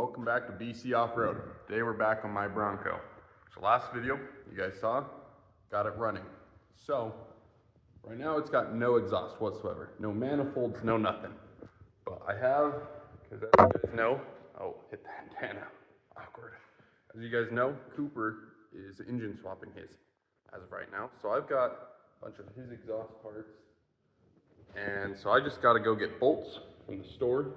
welcome back to BC Off-Road. Today we're back on my Bronco. So last video, you guys saw, got it running. So, right now it's got no exhaust whatsoever. No manifolds, no nothing. But I have, because as you guys know, oh, hit the antenna, awkward. As you guys know, Cooper is engine swapping his, as of right now. So I've got a bunch of his exhaust parts. And so I just gotta go get bolts from the store.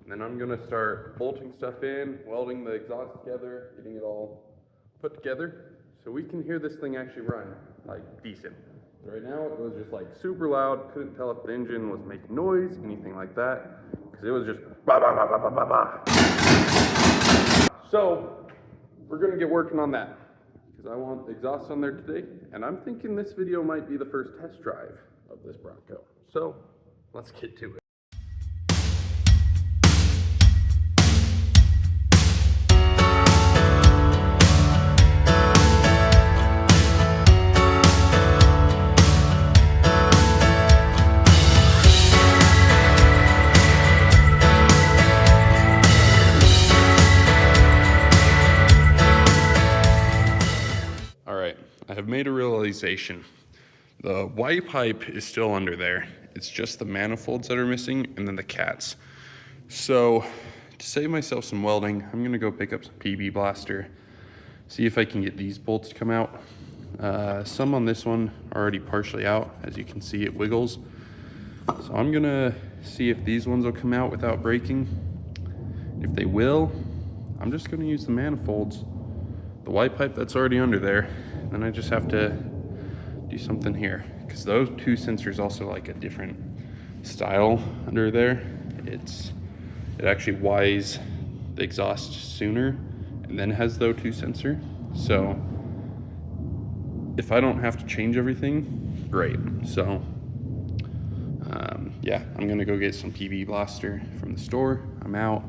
And then I'm gonna start bolting stuff in, welding the exhaust together, getting it all put together, so we can hear this thing actually run, like, decent. Right now it was just like super loud, couldn't tell if the engine was making noise, anything like that, because it was just bah, bah, bah, bah, bah, bah, bah. So, we're gonna get working on that, because I want the exhaust on there today, and I'm thinking this video might be the first test drive of this Bronco. So, let's get to it. I have made a realization. The Y pipe is still under there. It's just the manifolds that are missing and then the cats. So to save myself some welding, I'm gonna go pick up some PB blaster, see if I can get these bolts to come out. Some on this one are already partially out. As you can see, it wiggles. So I'm gonna see if these ones will come out without breaking. If they will, I'm just gonna use the manifolds, the Y pipe that's already under there. Then I just have to do something here, because those two sensors also like a different style under there. It actually Ys the exhaust sooner and then has the O2 sensor. So if I don't have to change everything, great. So yeah, I'm gonna go get some PB blaster from the store. I'm out,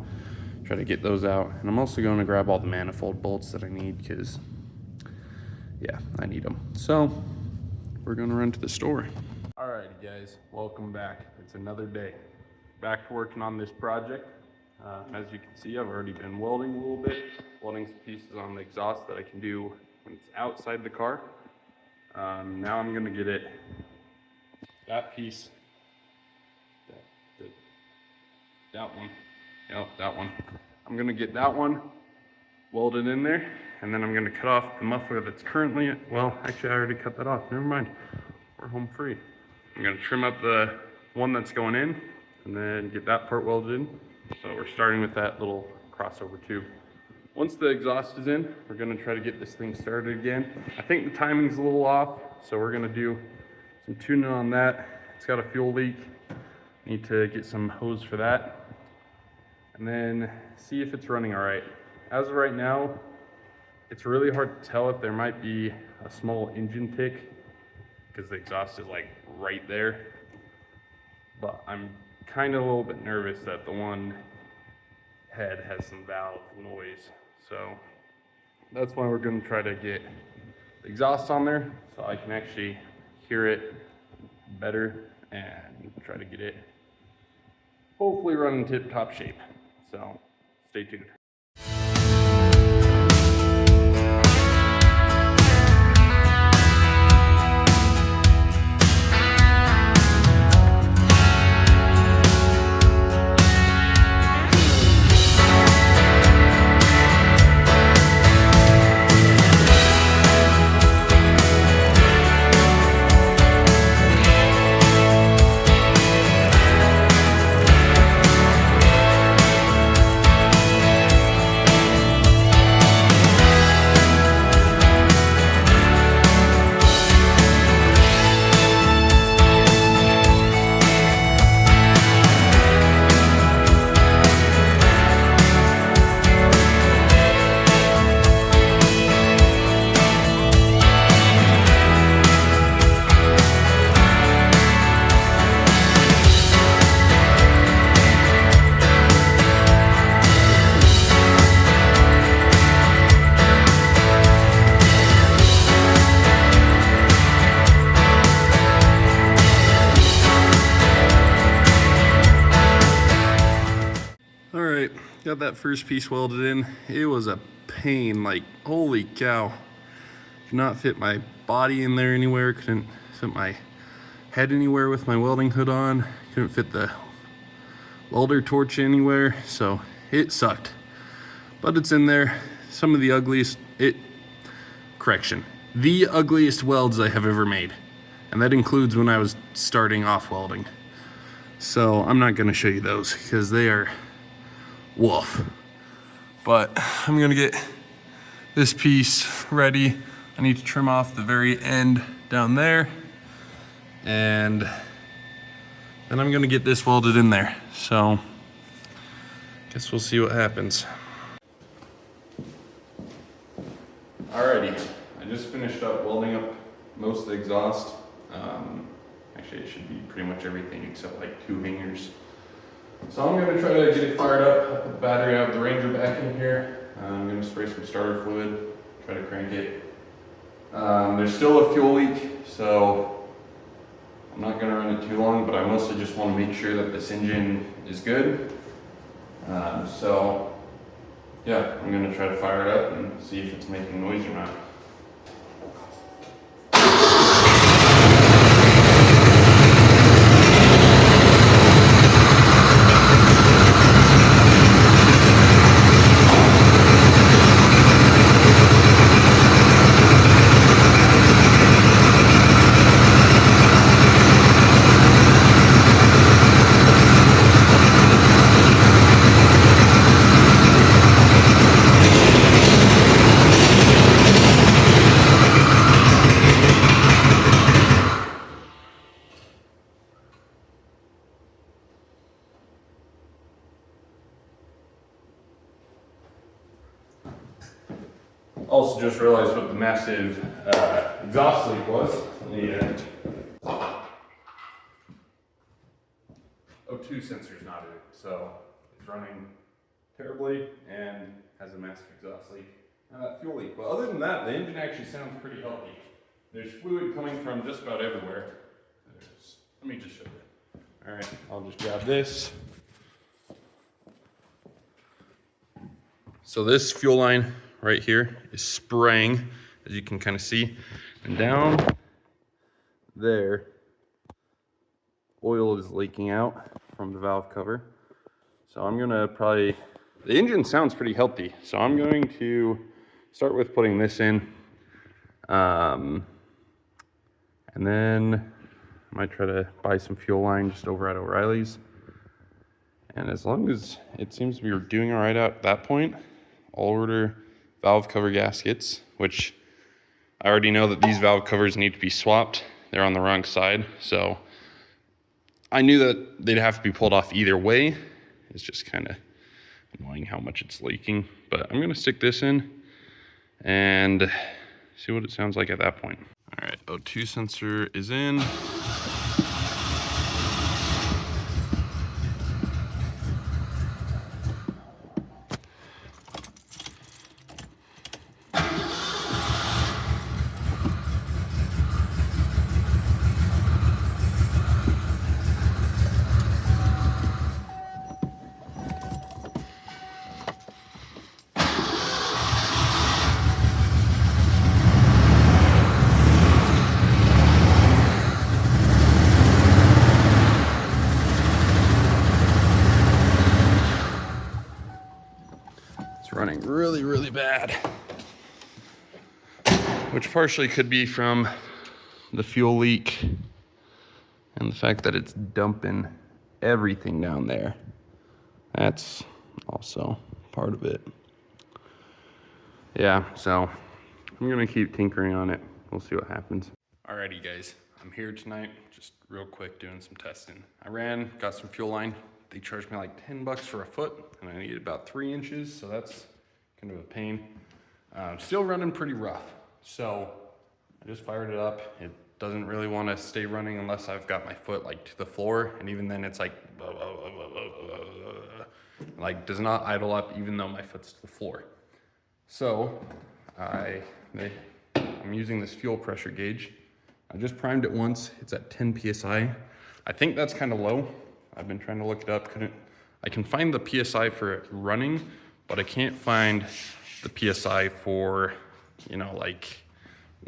try to get those out, and I'm also going to grab all the manifold bolts that I need, because yeah, I need them. So we're gonna run to the store. Alrighty guys, welcome back. It's another day. Back to working on this project. As you can see, I've already been welding a little bit, welding some pieces on the exhaust that I can do when it's outside the car. Now I'm gonna get that piece, that one, yep, that one. I'm gonna get that one welded in there, and then I'm gonna cut off the muffler that's currently, well, actually I already cut that off, never mind. We're home free. I'm gonna trim up the one that's going in, and then get that part welded in. So we're starting with that little crossover tube. Once the exhaust is in, we're gonna try to get this thing started again. I think the timing's a little off, so we're gonna do some tuning on that. It's got a fuel leak. Need to get some hose for that. And then see if it's running all right. As of right now, it's really hard to tell if there might be a small engine tick, because the exhaust is like right there. But I'm kind of a little bit nervous that the one head has some valve noise. So that's why we're going to try to get the exhaust on there so I can actually hear it better and try to get it hopefully running tip-top shape. So stay tuned. got that first piece welded in. It was a pain, like, holy cow. Could not fit my body in there anywhere, couldn't fit my head anywhere with my welding hood on, couldn't fit the welder torch anywhere, so it sucked. But it's in there. Some of the ugliest, the ugliest welds I have ever made. And that includes when I was starting off welding. So I'm not gonna show you those because they are woof. But I'm gonna get this piece ready. I need to trim off the very end down there. And then I'm gonna get this welded in there. So, guess we'll see what happens. Alrighty, I just finished up welding up most of the exhaust. Actually, it should be pretty much everything except like 2 hangers. So I'm gonna try to get it fired up. I put the battery out, the Ranger back in here. I'm gonna spray some starter fluid, try to crank it. There's still a fuel leak, so I'm not gonna run it too long, but I mostly just wanna make sure that this engine is good. So yeah, I'm gonna try to fire it up and see if it's making noise or not. Also just realized what the massive exhaust leak was. The O2 sensor's not in, so it's running terribly and has a massive exhaust leak and that fuel leak. But other than that, the engine actually sounds pretty healthy. There's fluid coming from just about everywhere. Let me just show you. All right, I'll just grab this. So this fuel line right here is spraying, as you can kind of see, and down there, oil is leaking out from the valve cover. So I'm gonna the engine sounds pretty healthy, so I'm going to start with putting this in, and then I might try to buy some fuel line just over at O'Reilly's. And as long as it seems to be doing all right at that point, I'll order valve cover gaskets, which I already know that these valve covers need to be swapped. They're on the wrong side, so I knew that they'd have to be pulled off either way. It's just kind of annoying how much it's leaking, but I'm gonna stick this in and see what it sounds like at that point. All right, O2 sensor is in. Running really bad, which partially could be from the fuel leak and the fact that it's dumping everything down there. That's also part of it. Yeah, so I'm gonna keep tinkering on it. We'll see what happens. Alrighty guys, I'm here tonight, just real quick doing some testing. Got some fuel line. They charged me like 10 bucks for a foot, and I needed about 3 inches, so that's kind of a pain. Still running pretty rough. So I just fired it up. It doesn't really want to stay running unless I've got my foot like to the floor, and even then it's like does not idle up even though my foot's to the floor. So I'm using this fuel pressure gauge. I just primed it once. It's at 10 psi. I think that's kind of low. I've been trying to look it up. I can find the PSI for it running, but I can't find the PSI for, you know, like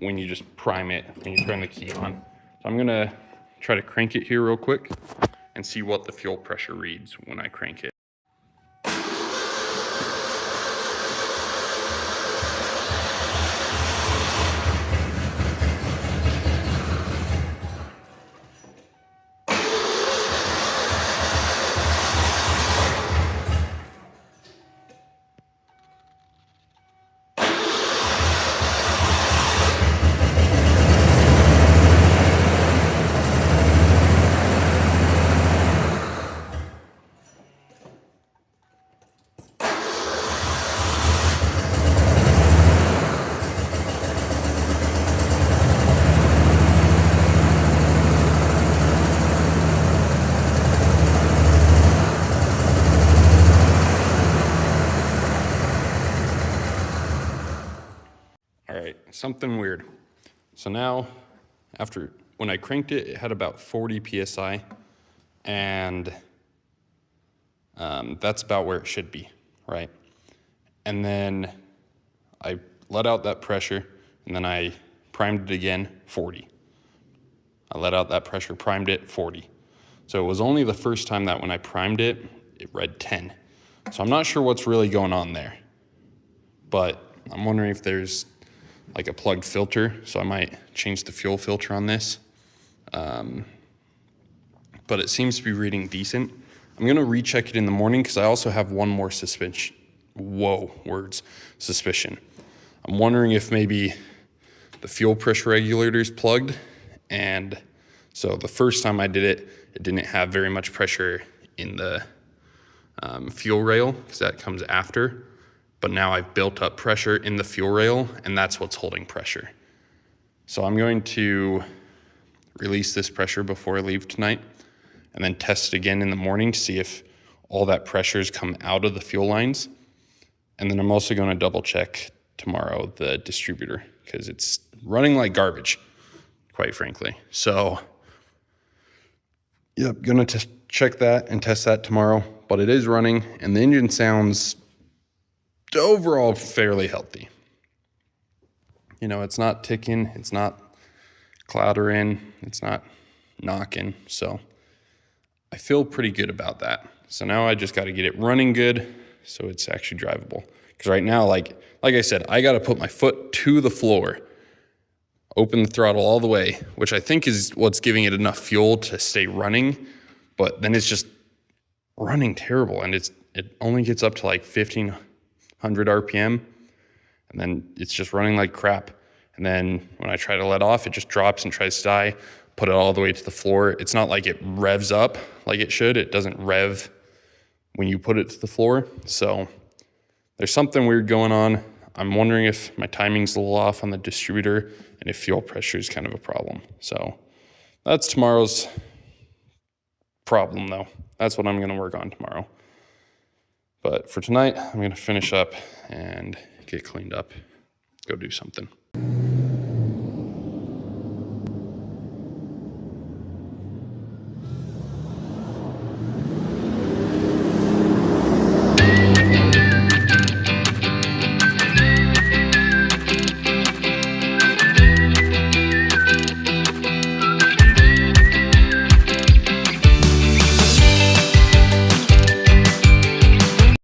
when you just prime it, when you turn the key on. So I'm gonna try to crank it here real quick and see what the fuel pressure reads when I crank it. All right, something weird. So now, when I cranked it, it had about 40 PSI, and that's about where it should be, right? And then I let out that pressure, and then I primed it again, 40. I let out that pressure, primed it, 40. So it was only the first time that when I primed it, it read 10. So I'm not sure what's really going on there, but I'm wondering if there's like a plugged filter, so I might change the fuel filter on this. But it seems to be reading decent. I'm gonna recheck it in the morning because I also have one more suspicion. Suspicion. I'm wondering if maybe the fuel pressure regulator is plugged, and so the first time I did it, it didn't have very much pressure in the fuel rail because that comes after. But now I've built up pressure in the fuel rail, and that's what's holding pressure. So I'm going to release this pressure before I leave tonight, and then test it again in the morning to see if all that pressure has come out of the fuel lines. And then I'm also going to double check tomorrow the distributor because it's running like garbage, quite frankly. So, yep, going to check that and test that tomorrow. But it is running, and the engine sounds overall fairly healthy. You know, it's not ticking, it's not clattering, it's not knocking. So I feel pretty good about that. So now I just got to get it running good so it's actually drivable. Because right now, like I said, I got to put my foot to the floor, open the throttle all the way, which I think is what's giving it enough fuel to stay running. But then it's just running terrible, and it only gets up to like 1,500 RPM, and then it's just running like crap. And then when I try to let off, it just drops and tries to die, put it all the way to the floor. It's not like it revs up like it should. It doesn't rev when you put it to the floor. So there's something weird going on. I'm wondering if my timing's a little off on the distributor and if fuel pressure is kind of a problem. So that's tomorrow's problem, though. That's what I'm going to work on tomorrow. But for tonight, I'm going to finish up and get cleaned up, go do something.